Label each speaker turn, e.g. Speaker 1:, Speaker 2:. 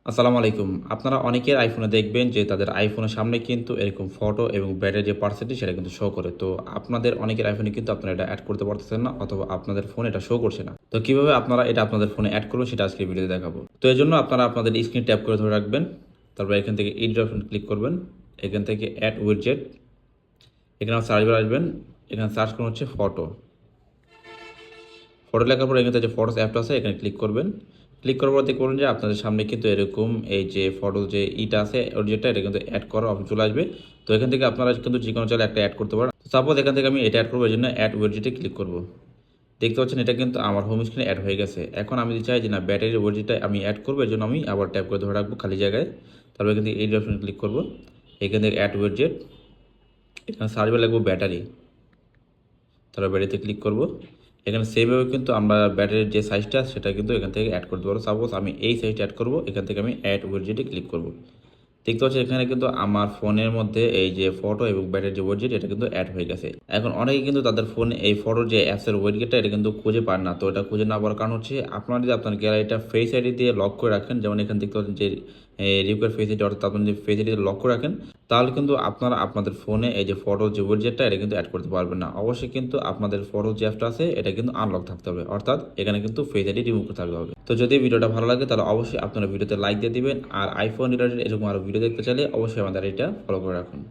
Speaker 1: আসসালামু আলাইকুম। আপনারা অনেকের আইফোনে দেখবেন যে তাদের আইফোনের সামনে কিন্তু এরকম ফটো এবং ব্যাটারির যে পার্সেন্টেজ সেটা কিন্তু শো করে। তো আপনাদের অনেকের আইফোনে কিন্তু আপনারা এটা এড করতে পারতেছেন না অথবা আপনাদের ফোনে এটা শো করছে না। তো কিভাবে আপনারা এটা আপনাদের ফোনে এড করবেন সেটা আজকের ভিডিওতে দেখাবো। তো এজন্য আপনারা আপনাদের স্ক্রিন ট্যাপ করে ধরে রাখবেন। তারপর এখান থেকে এই অপশন ক্লিক করবেন। এখান থেকে এড উইডজেট, এখানে সার্চ বার আসবেন। এখানে সার্চ করুন হচ্ছে ফটো। ফটো লেখার পর এখানে যে ফটোস অ্যাপটা আছে এখানে ক্লিক করবেন। ক্লিক করার পর দেখবেন যে আপনাদের সামনে কিন্তু এরকম এই যে ফটো যে ইটা আছে ওর যেটা এটা কিন্তু অ্যাড করার অপশন চলে আসবে। তো এখান থেকে আপনারা কিন্তু যে কোনো চাইলে একটা অ্যাড করতে পারেন। সাপোজ এখান থেকে আমি এটা অ্যাড করবো, এই জন্য অ্যাড ওয়েবজেটে ক্লিক করব। দেখতে পাচ্ছেন এটা কিন্তু আমার হোম স্ক্রিনে অ্যাড হয়ে গেছে। এখন আমি যদি চাই যে না ব্যাটারির ওয়েবজেটটা আমি অ্যাড করবো, এর জন্য আমি আবার ট্যাপ করে ধরে রাখবো খালি জায়গায়। তারপর এখান থেকে এই অপশনে ক্লিক করবো। এখান থেকে অ্যাড ওয়েবজেট, এখানে সার্চ বার লাগবো ব্যাটারি। তারপর ব্যাটারিতে ক্লিক করব। এখানে সেইভাবে কিন্তু আমরা ব্যাটারির যে সাইজটা সেটা কিন্তু এখান থেকে অ্যাড করতে পারবো। সাপোজ আমি এই সাইজটা অ্যাড করব, এখান থেকে আমি অ্যাড উইডজেটে ক্লিক করব। দেখতে পাচ্ছি এখানে কিন্তু আমার ফোনের মধ্যে এই যে ফটো এবং ব্যাটারির যে উইডজেট এটা কিন্তু অ্যাড হয়ে গেছে। এখন অনেকে কিন্তু তাদের ফোনে এই ফটোর যে অ্যাপসের উইডজেটটা এটা কিন্তু খুঁজে পান না। তো এটা খুঁজে না পাওয়ার কারণ হচ্ছে আপনারা যদি আপনার গ্যালারিটা ফেস আইডি দিয়ে লক করে রাখেন, যেমন এখানে দেখতে পাচ্ছেন যে রিকোয়ার ফেস আইডি, অর্থাৎ আপনি যে ফেস আইডি লক করে রাখেন, তাহলে কিন্তু আপনারা আপনাদের ফোনে এই যে ফটো যে উইডজেটটা এটা কিন্তু অ্যাড করতে পারবেন না। অবশ্যই কিন্তু আপনাদের ফটো যে অ্যাপটা আছে এটা কিন্তু আনলক থাকতে হবে, অর্থাৎ এখানে কিন্তু ফেস আইডি রিমুভ করতে হবে। তো যদি ভিডিওটা ভালো লাগে তাহলে অবশ্যই আপনারা ভিডিওতে লাইক দিয়ে দিবেন। আর আইফোন রিলেটেড এরকম আরও ভিডিও দেখতে চাইলে অবশ্যই আমাদের এটা ফলো করে রাখুন।